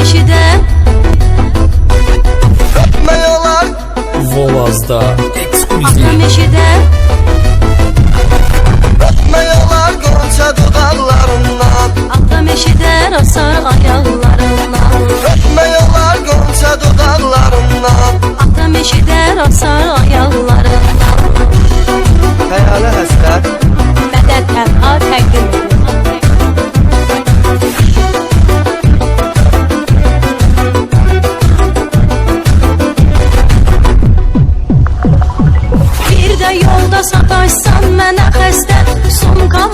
eşidə Öpmək olar Volazda atam eksklüziv. eşidə Öpmək olar qonça dudaqlarından atam eşidər asar ayaqlarından Öpmək olar qonça dudaqlarından atam eşidər asar ayaqlarından Xəyalə həsrət Mədəd Tənha təqdim edir. Bir də yolda sataşsan mənə xəstə Sumkam